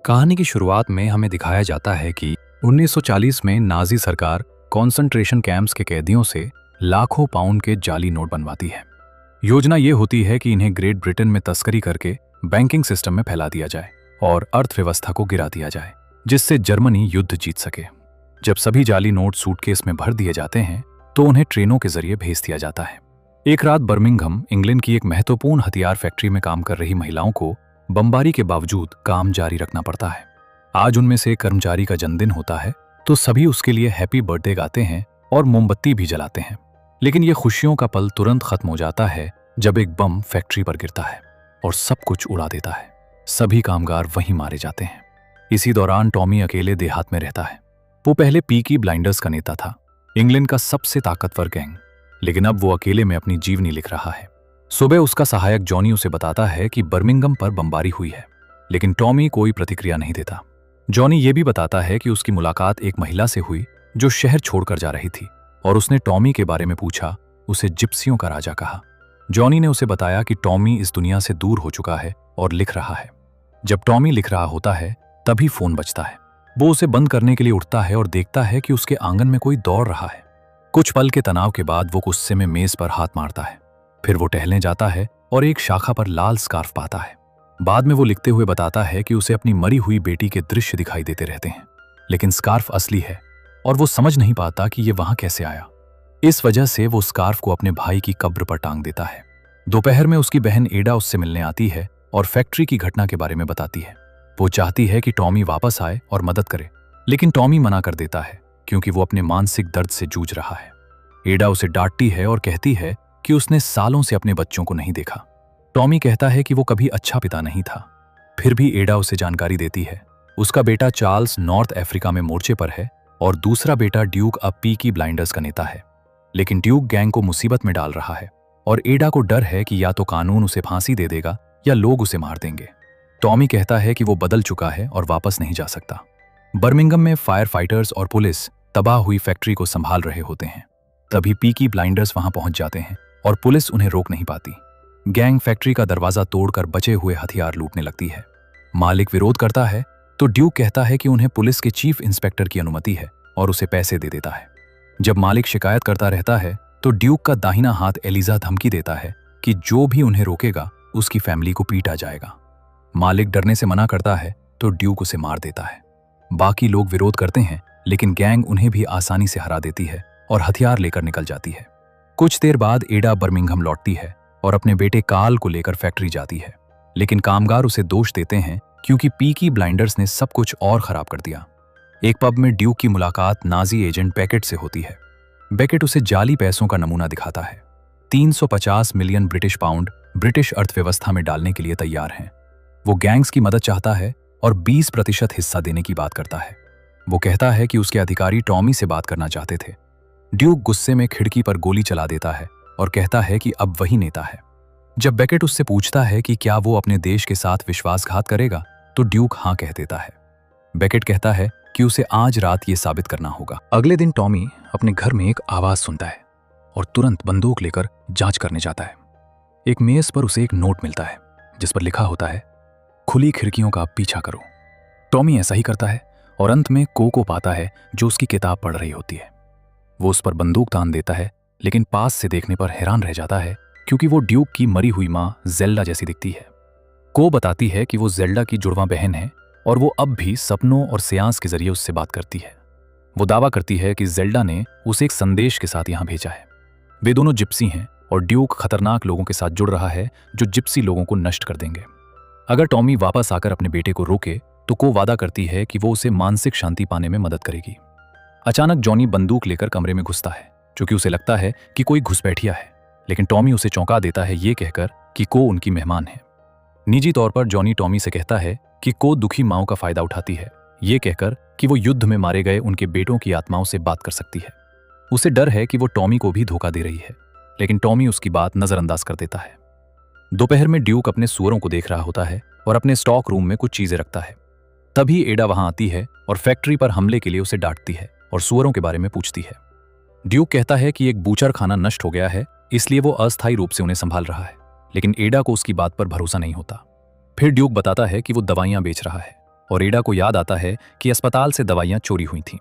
कहानी की शुरुआत में हमें दिखाया जाता है कि 1940 में नाजी सरकार कॉन्सेंट्रेशन कैंप्स के कैदियों से लाखों पाउंड के जाली नोट बनवाती है। योजना ये होती है कि इन्हें ग्रेट ब्रिटेन में तस्करी करके बैंकिंग सिस्टम में फैला दिया जाए और अर्थव्यवस्था को गिरा दिया जाए, जिससे जर्मनी युद्ध जीत सके। जब सभी जाली नोट सूटकेस में भर दिए जाते हैं तो उन्हें ट्रेनों के जरिए भेज दिया जाता है। एक रात बर्मिंघम, इंग्लैंड की एक महत्वपूर्ण हथियार फैक्ट्री में काम कर रही महिलाओं को बमबारी के बावजूद काम जारी रखना पड़ता है। आज उनमें से एक कर्मचारी का जन्मदिन होता है तो सभी उसके लिए हैप्पी बर्थडे गाते हैं और मोमबत्ती भी जलाते हैं। लेकिन यह खुशियों का पल तुरंत खत्म हो जाता है जब एक बम फैक्ट्री पर गिरता है और सब कुछ उड़ा देता है। सभी कामगार वहीं मारे जाते हैं। इसी दौरान टॉमी अकेले देहात में रहता है। वो पहले पीकी ब्लाइंडर्स का नेता था, इंग्लैंड का सबसे ताकतवर गैंग, लेकिन अब वो अकेले में अपनी जीवनी लिख रहा है। सुबह उसका सहायक जॉनी उसे बताता है कि बर्मिंघम पर बमबारी हुई है, लेकिन टॉमी कोई प्रतिक्रिया नहीं देता। जॉनी ये भी बताता है कि उसकी मुलाकात एक महिला से हुई जो शहर छोड़कर जा रही थी और उसने टॉमी के बारे में पूछा, उसे जिप्सियों का राजा कहा। जॉनी ने उसे बताया कि टॉमी इस दुनिया से दूर हो चुका है और लिख रहा है। जब टॉमी लिख रहा होता है तभी फोन बजता है। वो उसे बंद करने के लिए उठता है और देखता है कि उसके आंगन में कोई दौड़ रहा है। कुछ पल के तनाव के बाद वो गुस्से में मेज पर हाथ मारता है। फिर वो टहलने जाता है और एक शाखा पर लाल स्कार्फ पाता है। बाद में वो लिखते हुए बताता है कि उसे अपनी मरी हुई बेटी के दृश्य दिखाई देते रहते हैं, लेकिन स्कार्फ असली है और वो समझ नहीं पाता कि ये वहां कैसे आया। इस वजह से वो स्कार्फ को अपने भाई की कब्र पर टांग देता है। दोपहर में उसकी बहन एडा उससे मिलने आती है और फैक्ट्री की घटना के बारे में बताती है। वो चाहती है कि टॉमी वापस आए और मदद करे, लेकिन टॉमी मना कर देता है क्योंकि वो अपने मानसिक दर्द से जूझ रहा है। एडा उसे डांटती है और कहती है कि उसने सालों से अपने बच्चों को नहीं देखा। टॉमी कहता है कि वो कभी अच्छा पिता नहीं था। फिर भी एडा उसे जानकारी देती है उसका बेटा चार्ल्स नॉर्थ अफ्रीका में मोर्चे पर है और दूसरा बेटा ड्यूक अब पीकी ब्लाइंडर्स का नेता है। लेकिन ड्यूक गैंग को मुसीबत में डाल रहा है और एडा को डर है कि या तो कानून उसे फांसी दे देगा या लोग उसे मार देंगे। टॉमी कहता है कि वो बदल चुका है और वापस नहीं जा सकता। बर्मिंघम में फायर फाइटर्स और पुलिस तबाह हुई फैक्ट्री को संभाल रहे होते हैं। तभी पीकी ब्लाइंडर्स वहां पहुंच जाते हैं और पुलिस उन्हें रोक नहीं पाती। गैंग फैक्ट्री का दरवाजा तोड़कर बचे हुए हथियार लूटने लगती है। मालिक विरोध करता है तो ड्यूक कहता है कि उन्हें पुलिस के चीफ इंस्पेक्टर की अनुमति है और उसे पैसे दे देता है। जब मालिक शिकायत करता रहता है तो ड्यूक का दाहिना हाथ एलिजा धमकी देता है कि जो भी उन्हें रोकेगा उसकी फैमिली को पीटा जाएगा। मालिक डरने से मना करता है तो ड्यूक उसे मार देता है। बाकी लोग विरोध करते हैं, लेकिन गैंग उन्हें भी आसानी से हरा देती है और हथियार लेकर निकल जाती है। कुछ देर बाद एडा बर्मिंघम लौटती है और अपने बेटे कार्ल को लेकर फैक्ट्री जाती है, लेकिन कामगार उसे दोष देते हैं क्योंकि पीकी ब्लाइंडर्स ने सब कुछ और खराब कर दिया। एक पब में ड्यूक की मुलाकात नाजी एजेंट बेकेट से होती है। बेकेट उसे जाली पैसों का नमूना दिखाता है। 350 मिलियन ब्रिटिश पाउंड ब्रिटिश अर्थव्यवस्था में डालने के लिए तैयार हैं। वो गैंग्स की मदद चाहता है और 20% हिस्सा देने की बात करता है। वो कहता है कि उसके अधिकारी टॉमी से बात करना चाहते थे। ड्यूक गुस्से में खिड़की पर गोली चला देता है और कहता है कि अब वही नेता है। जब बेकेट उससे पूछता है कि क्या वो अपने देश के साथ विश्वासघात करेगा तो ड्यूक हाँ कह देता है। बेकेट कहता है कि उसे आज रात ये साबित करना होगा। अगले दिन टॉमी अपने घर में एक आवाज सुनता है और तुरंत बंदूक लेकर जांच करने जाता है। एक मेज पर उसे एक नोट मिलता है जिस पर लिखा होता है, खुली खिड़कियों का पीछा करो। टॉमी ऐसा ही करता है और अंत में को पाता है जो उसकी किताब पढ़ रही होती है। वो उस पर बंदूक तान देता है, लेकिन पास से देखने पर हैरान रह जाता है क्योंकि वो ड्यूक की मरी हुई माँ जेल्डा जैसी दिखती है। को बताती है कि वो जेल्डा की जुड़वां बहन है और वो अब भी सपनों और सेयांस के जरिए उससे बात करती है। वो दावा करती है कि जेल्डा ने उसे एक संदेश के साथ यहाँ भेजा है। वे दोनों जिप्सी हैं और ड्यूक खतरनाक लोगों के साथ जुड़ रहा है जो जिप्सी लोगों को नष्ट कर देंगे। अगर टॉमी वापस आकर अपने बेटे को रोके तो को वादा करती है कि वो उसे मानसिक शांति पाने में मदद करेगी। अचानक जॉनी बंदूक लेकर कमरे में घुसता है क्योंकि उसे लगता है कि कोई घुसपैठिया है, लेकिन टॉमी उसे चौंका देता है ये कहकर कि को उनकी मेहमान है। निजी तौर पर जॉनी टॉमी से कहता है कि को दुखी माओं का फायदा उठाती है, ये कहकर कि वो युद्ध में मारे गए उनके बेटों की आत्माओं से बात कर सकती है। उसे डर है कि वो टॉमी को भी धोखा दे रही है, लेकिन टॉमी उसकी बात नजरअंदाज कर देता है। दोपहर में ड्यूक अपने सुअरों को देख रहा होता है और अपने स्टॉक रूम में कुछ चीजें रखता है। तभी एडा वहां आती है और फैक्ट्री पर हमले के लिए उसे डांटती है और सुअरों के बारे में पूछती है। ड्यूक कहता है कि एक बूचर खाना नष्ट हो गया है, इसलिए वो अस्थायी रूप से उन्हें संभाल रहा है, लेकिन एडा को उसकी बात पर भरोसा नहीं होता। फिर ड्यूक बताता है कि वो दवाइयां बेच रहा है, और एडा को याद आता है कि अस्पताल से दवाइयां चोरी हुई थीं।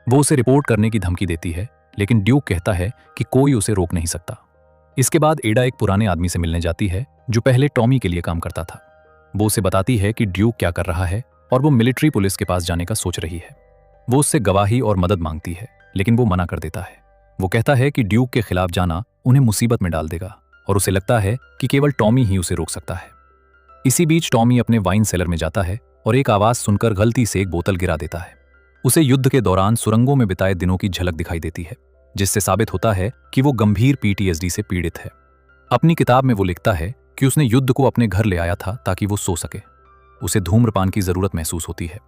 वो उसे रिपोर्ट करने की धमकी देती है, लेकिन ड्यूक कहता है कि कोई उसे रोक नहीं सकता। इसके बाद एडा एक पुराने आदमी से मिलने जाती है जो पहले टॉमी के लिए काम करता था। वो उसे बताती है कि ड्यूक क्या कर रहा है और वो मिलिट्री पुलिस के पास जाने का सोच रही है। वो उससे गवाही और मदद मांगती है, लेकिन वो मना कर देता है। वो कहता है कि ड्यूक के खिलाफ जाना उन्हें मुसीबत में डाल देगा और उसे लगता है कि केवल टॉमी ही उसे रोक सकता है। इसी बीच टॉमी अपने वाइन सेलर में जाता है और एक आवाज सुनकर गलती से एक बोतल गिरा देता है। उसे युद्ध के दौरान सुरंगों में बिताए दिनों की झलक दिखाई देती है, जिससे साबित होता है कि वो गंभीर PTSD से पीड़ित है। अपनी किताब में वो लिखता है कि उसने युद्ध को अपने घर ले आया था ताकि वो सो सके। उसे धूम्रपान की जरूरत महसूस होती है।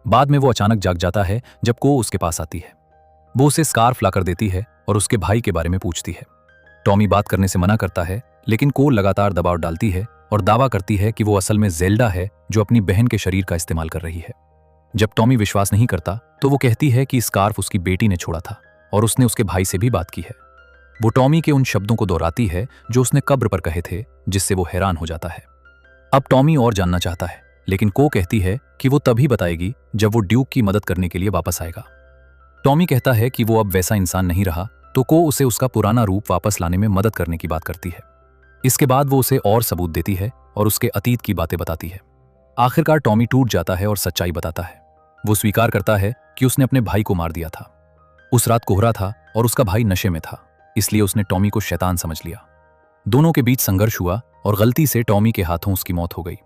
बाद में वो अचानक जाग जाता है जब को उसके पास आती है। वो उसे स्कार्फ लाकर देती है और उसके भाई के बारे में पूछती है। टॉमी बात करने से मना करता है, लेकिन को लगातार दबाव डालती है और दावा करती है कि वो असल में ज़ेल्डा है जो अपनी बहन के शरीर का इस्तेमाल कर रही है। जब टॉमी विश्वास नहीं करता तो वो कहती है कि स्कार्फ उसकी बेटी ने छोड़ा था और उसने उसके भाई से भी बात की है। वो टॉमी के उन शब्दों को दोहराती है जो उसने कब्र पर कहे थे, जिससे वो हैरान हो जाता है। अब टॉमी और जानना चाहता है, लेकिन को कहती है कि वो तभी बताएगी जब वो ड्यूक की मदद करने के लिए वापस आएगा। टॉमी कहता है कि वो अब वैसा इंसान नहीं रहा, तो को उसे उसका पुराना रूप वापस लाने में मदद करने की बात करती है। इसके बाद वो उसे और सबूत देती है और उसके अतीत की बातें बताती है। आखिरकार टॉमी टूट जाता है और सच्चाई बताता है। वो स्वीकार करता है कि उसने अपने भाई को मार दिया था। उस रात कोहरा था और उसका भाई नशे में था, इसलिए उसने टॉमी को शैतान समझ लिया। दोनों के बीच संघर्ष हुआ और गलती से टॉमी के हाथों उसकी मौत हो गई।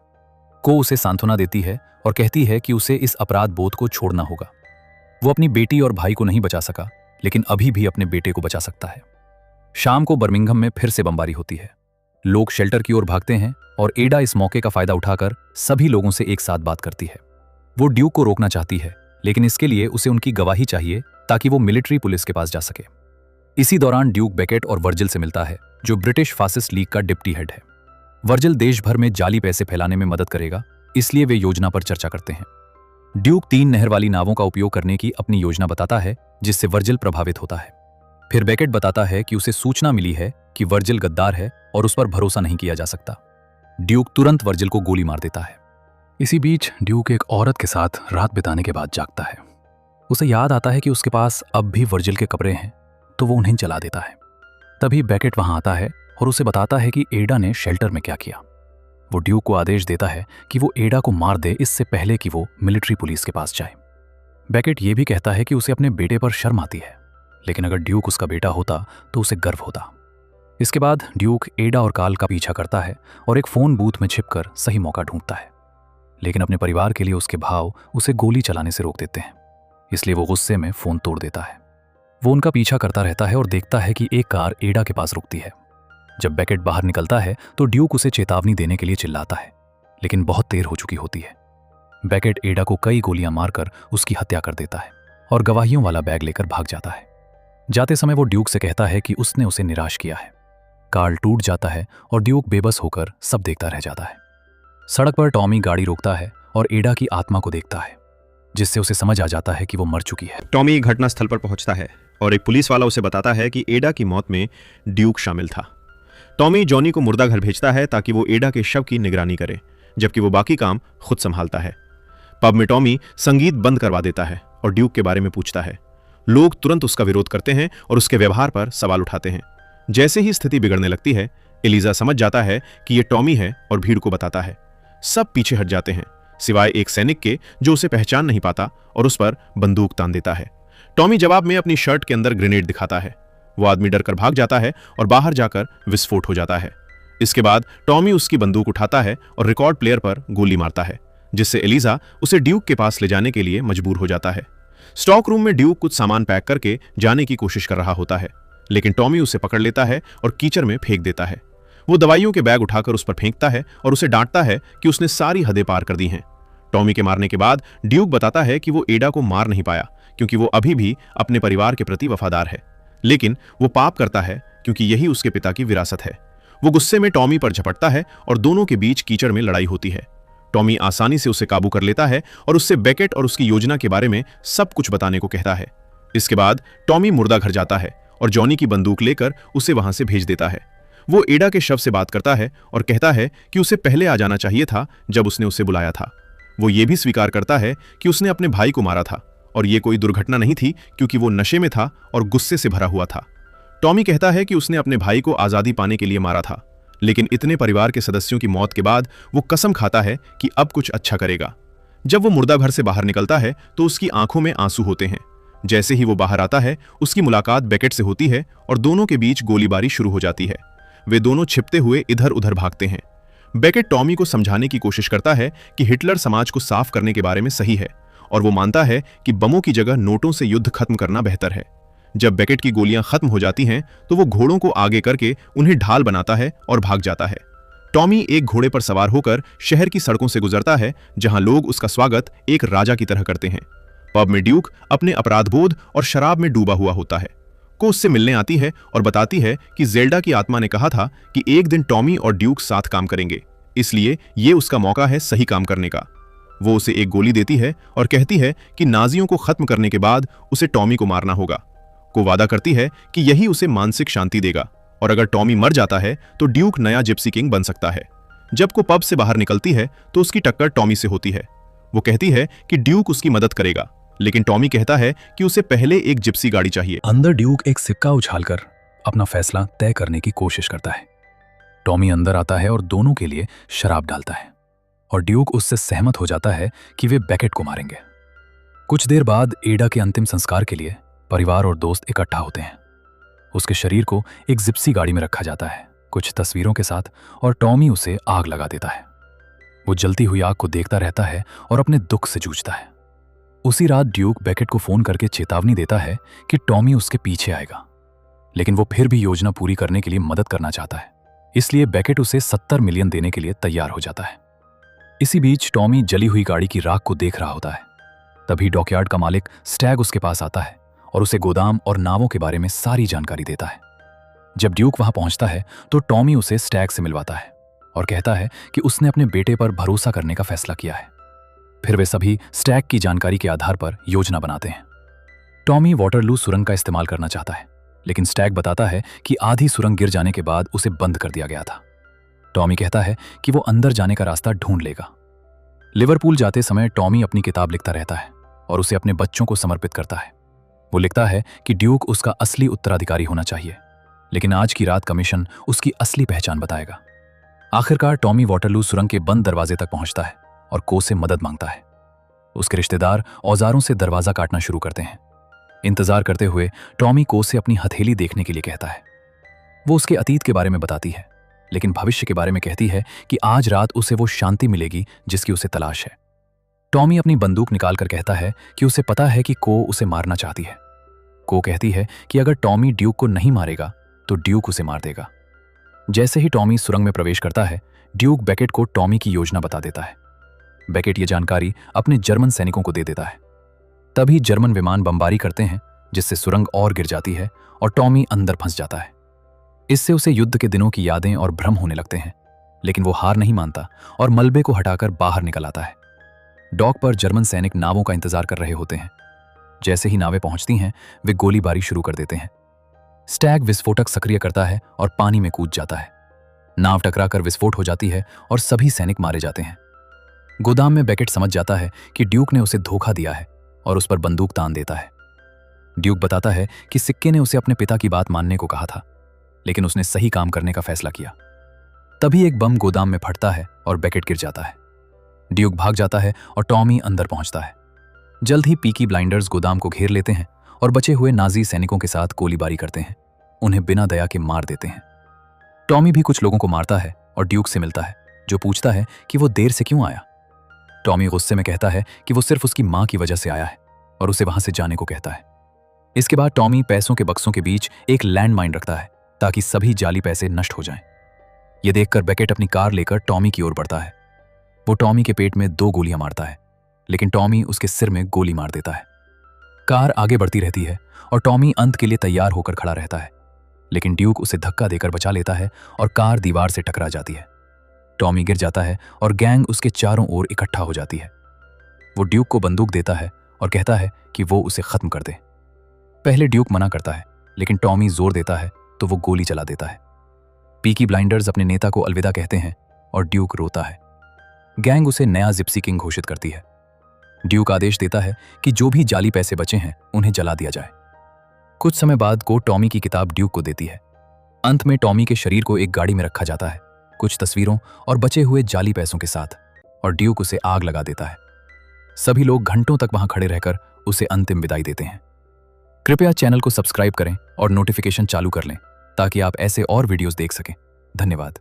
को उसे सांत्वना देती है और कहती है कि उसे इस अपराध बोध को छोड़ना होगा। वो अपनी बेटी और भाई को नहीं बचा सका, लेकिन अभी भी अपने बेटे को बचा सकता है। शाम को बर्मिंघम में फिर से बमबारी होती है। लोग शेल्टर की ओर भागते हैं और एडा इस मौके का फायदा उठाकर सभी लोगों से एक साथ बात करती है। वो ड्यूक को रोकना चाहती है, लेकिन इसके लिए उसे उनकी गवाही चाहिए ताकि वो मिलिट्री पुलिस के पास जा सके। इसी दौरान ड्यूक बेकेट और वर्जिल से मिलता है, जो ब्रिटिश फासिस्ट लीग का डिप्टी हेड है। वर्जिल देश भर में जाली पैसे फैलाने में मदद करेगा, इसलिए वे योजना पर चर्चा करते हैं। ड्यूक 3 नहर वाली नावों का उपयोग करने की अपनी योजना बताता है, जिससे वर्जिल प्रभावित होता है। फिर बेकेट बताता है कि उसे सूचना मिली है कि वर्जिल गद्दार है और उस पर भरोसा नहीं किया जा सकता। ड्यूक तुरंत वर्जिल को गोली मार देता है। इसी बीच ड्यूक एक औरत के साथ रात बिताने के बाद जागता है। उसे याद आता है कि उसके पास अब भी वर्जिल के कपड़े हैं, तो वो उन्हें जला देता है। तभी बेकेट वहां आता है और उसे बताता है कि एडा ने शेल्टर में क्या किया। वो ड्यूक को आदेश देता है कि वो एडा को मार दे, इससे पहले कि वो मिलिट्री पुलिस के पास जाए। बेकेट ये भी कहता है कि उसे अपने बेटे पर शर्म आती है, लेकिन अगर ड्यूक उसका बेटा होता तो उसे गर्व होता। इसके बाद ड्यूक एडा और काल का पीछा करता है और एक फोन बूथ में छिपकर सही मौका ढूंढता है, लेकिन अपने परिवार के लिए उसके भाव उसे गोली चलाने से रोक देते हैं, इसलिए वो गुस्से में फोन तोड़ देता है। वो उनका पीछा करता रहता है और देखता है कि एक कार एडा के पास रुकती है। जब बेकेट बाहर निकलता है तो ड्यूक उसे चेतावनी देने के लिए चिल्लाता है, लेकिन बहुत देर हो चुकी होती है। बेकेट एडा को कई गोलियां मारकर उसकी हत्या कर देता है और गवाहियों वाला बैग लेकर भाग जाता है। जाते समय वो ड्यूक से कहता है कि उसने उसे निराश किया है। कार्ल टूट जाता है और ड्यूक बेबस होकर सब देखता रह जाता है। सड़क पर टॉमी गाड़ी रोकता है और एडा की आत्मा को देखता है, जिससे उसे समझ आ जाता है कि वो मर चुकी है। टॉमी घटनास्थल पर पहुंचता है और एक पुलिस वाला उसे बताता है कि एडा की मौत में ड्यूक शामिल था। टॉमी जॉनी को मुर्दा घर भेजता है ताकि वो एडा के शव की निगरानी करे, जबकि वो बाकी काम खुद संभालता है। पब में टॉमी संगीत बंद करवा देता है और ड्यूक के बारे में पूछता है। लोग तुरंत उसका विरोध करते हैं और उसके व्यवहार पर सवाल उठाते हैं। जैसे ही स्थिति बिगड़ने लगती है, एलिजा समझ जाता है कि ये टॉमी है और भीड़ को बताता है। सब पीछे हट जाते हैं, सिवाय एक सैनिक के जो उसे पहचान नहीं पाता और उस पर बंदूक तान देता है। टॉमी जवाब में अपनी शर्ट के अंदर ग्रेनेड दिखाता है। वो आदमी डरकर भाग जाता है और बाहर जाकर विस्फोट हो जाता है। इसके बाद टॉमी उसकी बंदूक उठाता है और रिकॉर्ड प्लेयर पर गोली मारता है, जिससे एलिजा उसे ड्यूक के पास ले जाने के लिए मजबूर हो जाता है। स्टॉक रूम में ड्यूक कुछ सामान पैक करके जाने की कोशिश कर रहा होता है, लेकिन टॉमी उसे पकड़ लेता है और कीचड़ में फेंक देता है। वो दवाइयों के बैग उठाकर उस पर फेंकता है और उसे डांटता है कि उसने सारी हदें पार कर दी हैं। टॉमी के मारने के बाद ड्यूक बताता है कि वो एडा को मार नहीं पाया क्योंकि वो अभी भी अपने परिवार के प्रति वफादार है, लेकिन वो पाप करता है क्योंकि यही उसके पिता की विरासत है। वो गुस्से में टॉमी पर झपटता है और दोनों के बीच कीचड़ में लड़ाई होती है। टॉमी आसानी से उसे काबू कर लेता है और उससे बेकेट और उसकी योजना के बारे में सब कुछ बताने को कहता है। इसके बाद टॉमी मुर्दा घर जाता है और जॉनी की बंदूक लेकर उसे वहां से भेज देता है। वो एडा के शव से बात करता है और कहता है कि उसे पहले आ जाना चाहिए था जब उसने उसे बुलाया था। वो ये भी स्वीकार करता है कि उसने अपने भाई को मारा था और ये कोई दुर्घटना नहीं थी, क्योंकि वो नशे में था और गुस्से से भरा हुआ था। टॉमी कहता है कि उसने अपने भाई को आज़ादी पाने के लिए मारा था, लेकिन इतने परिवार के सदस्यों की मौत के बाद वो कसम खाता है कि अब कुछ अच्छा करेगा। जब वो मुर्दा घर से बाहर निकलता है तो उसकी आंखों में आंसू होते हैं। जैसे ही वो बाहर आता है, उसकी मुलाकात बेकेट से होती है और दोनों के बीच गोलीबारी शुरू हो जाती है। वे दोनों छिपते हुए इधर उधर भागते हैं। बेकेट टॉमी को समझाने की कोशिश करता है कि हिटलर समाज को साफ करने के बारे में सही है और वो मानता है कि बमों की जगह नोटों से युद्ध खत्म करना बेहतर है। जब बेकेट की गोलियां खत्म हो जाती हैं तो वो घोड़ों को आगे करके उन्हें ढाल बनाता है और भाग जाता है। टॉमी एक घोड़े पर सवार होकर शहर की सड़कों से गुजरता है, जहां लोग उसका स्वागत एक राजा की तरह करते हैं। पब में ड्यूक अपने अपराधबोध और शराब में डूबा हुआ होता है। को उससे मिलने आती है और बताती है कि जेल्डा की आत्मा ने कहा था कि एक दिन टॉमी और ड्यूक साथ काम करेंगे, इसलिए ये उसका मौका है सही काम करने का। वो उसे एक गोली देती है और कहती है कि नाजियों को खत्म करने के बाद उसे टॉमी को मारना होगा। को वादा करती है कि यही उसे मानसिक शांति देगा और अगर टॉमी मर जाता है तो ड्यूक नया जिप्सी किंग बन सकता है। जब को पब से बाहर निकलती है तो उसकी टक्कर टॉमी से होती है। वो कहती है कि ड्यूक उसकी मदद करेगा, लेकिन टॉमी कहता है कि उसे पहले एक जिप्सी गाड़ी चाहिए। अंदर ड्यूक एक सिक्का उछालकर अपना फैसला तय करने की कोशिश करता है। टॉमी अंदर आता है और दोनों के लिए शराब डालता है और ड्यूक उससे सहमत हो जाता है कि वे बेकेट को मारेंगे। कुछ देर बाद एडा के अंतिम संस्कार के लिए परिवार और दोस्त इकट्ठा होते हैं। उसके शरीर को एक जिप्सी गाड़ी में रखा जाता है, कुछ तस्वीरों के साथ, और टॉमी उसे आग लगा देता है। वो जलती हुई आग को देखता रहता है और अपने दुख से जूझता है। उसी रात ड्यूक बेकेट को फोन करके चेतावनी देता है कि टॉमी उसके पीछे आएगा, लेकिन वो फिर भी योजना पूरी करने के लिए मदद करना चाहता है, इसलिए बेकेट उसे 70 मिलियन देने के लिए तैयार हो जाता है। इसी बीच टॉमी जली हुई गाड़ी की राख को देख रहा होता है। तभी डॉकयार्ड का मालिक स्टैग उसके पास आता है और उसे गोदाम और नावों के बारे में सारी जानकारी देता है। जब ड्यूक वहां पहुंचता है तो टॉमी उसे स्टैग से मिलवाता है और कहता है कि उसने अपने बेटे पर भरोसा करने का फैसला किया है। फिर वे सभी स्टैग की जानकारी के आधार पर योजना बनाते हैं। टॉमी वाटरलू सुरंग का इस्तेमाल करना चाहता है, लेकिन स्टैग बताता है कि आधी सुरंग गिर जाने के बाद उसे बंद कर दिया गया था। टॉमी कहता है कि वो अंदर जाने का रास्ता ढूंढ लेगा। लिवरपूल जाते समय टॉमी अपनी किताब लिखता रहता है और उसे अपने बच्चों को समर्पित करता है। वो लिखता है कि ड्यूक उसका असली उत्तराधिकारी होना चाहिए, लेकिन आज की रात कमीशन उसकी असली पहचान बताएगा। आखिरकार टॉमी वाटरलू सुरंग के बंद दरवाजे तक पहुंचता है और को से मदद मांगता है। उसके रिश्तेदार औजारों से दरवाजा काटना शुरू करते हैं। इंतजार करते हुए टॉमी को से अपनी हथेली देखने के लिए कहता है। वो उसके अतीत के बारे में बताती है, लेकिन भविष्य के बारे में कहती है कि आज रात उसे वो शांति मिलेगी जिसकी उसे तलाश है। टॉमी अपनी बंदूक निकालकर कहता है कि उसे पता है कि को उसे मारना चाहती है। को कहती है कि अगर टॉमी ड्यूक को नहीं मारेगा तो ड्यूक उसे मार देगा। जैसे ही टॉमी सुरंग में प्रवेश करता है, ड्यूक बेकेट को टॉमी की योजना बता देता है। बेकेट ये जानकारी अपने जर्मन सैनिकों को दे देता है। तभी जर्मन विमान बमबारी करते हैं, जिससे सुरंग और गिर जाती है और टॉमी अंदर फंस जाता है। इससे उसे युद्ध के दिनों की यादें और भ्रम होने लगते हैं, लेकिन वो हार नहीं मानता और मलबे को हटाकर बाहर निकल आता है। डॉक पर जर्मन सैनिक नावों का इंतजार कर रहे होते हैं। जैसे ही नावें पहुंचती हैं, वे गोलीबारी शुरू कर देते हैं। स्टैग विस्फोटक सक्रिय करता है और पानी में कूद जाता है। नाव टकराकर विस्फोट हो जाती है और सभी सैनिक मारे जाते हैं। गोदाम में बेकेट समझ जाता है कि ड्यूक ने उसे धोखा दिया है और उस पर बंदूक तान देता है। ड्यूक बताता है कि सिक्के ने उसे अपने पिता की बात मानने को कहा था, लेकिन उसने सही काम करने का फैसला किया। तभी एक बम गोदाम में फटता है और बेकेट गिर जाता है। ड्यूक भाग जाता है और टॉमी अंदर पहुंचता है। जल्द ही पीकी ब्लाइंडर्स गोदाम को घेर लेते हैं और बचे हुए नाजी सैनिकों के साथ गोलीबारी करते हैं। उन्हें बिना दया के मार देते हैं। टॉमी भी कुछ लोगों को मारता है और ड्यूक से मिलता है, जो पूछता है कि वो देर से क्यों आया। टॉमी गुस्से में कहता है कि वो सिर्फ उसकी मां की वजह से आया है और उसे वहां से जाने को कहता है। इसके बाद टॉमी पैसों के बक्सों के बीच एक लैंडमाइन रखता है ताकि सभी जाली पैसे नष्ट हो जाएं। ये देखकर बेकेट अपनी कार लेकर टॉमी की ओर बढ़ता है। वो टॉमी के पेट में 2 गोलियां मारता है, लेकिन टॉमी उसके सिर में गोली मार देता है। कार आगे बढ़ती रहती है और टॉमी अंत के लिए तैयार होकर खड़ा रहता है, लेकिन ड्यूक उसे धक्का देकर बचा लेता है और कार दीवार से टकरा जाती है। टॉमी गिर जाता है और गैंग उसके चारों ओर इकट्ठा हो जाती है। वो ड्यूक को बंदूक देता है और कहता है कि वो उसे खत्म कर दे। पहले ड्यूक मना करता है, लेकिन टॉमी जोर देता है तो वो गोली चला देता है। पीकी ब्लाइंडर्स अपने नेता को अलविदा कहते हैं और ड्यूक रोता है। गैंग उसे नया जिप्सी किंग घोषित करती है। ड्यूक आदेश देता है कि जो भी जाली पैसे बचे हैं उन्हें जला दिया जाए। कुछ समय बाद कोर्ट टॉमी की किताब ड्यूक को देती है। अंत में टॉमी के शरीर को एक गाड़ी में रखा जाता है, कुछ तस्वीरों और बचे हुए जाली पैसों के साथ, और ड्यूक उसे आग लगा देता है। सभी लोग घंटों तक वहां खड़े रहकर उसे अंतिम विदाई देते हैं। कृपया चैनल को सब्सक्राइब करें और नोटिफिकेशन चालू कर लें ताकि आप ऐसे और वीडियोस देख सकें। धन्यवाद।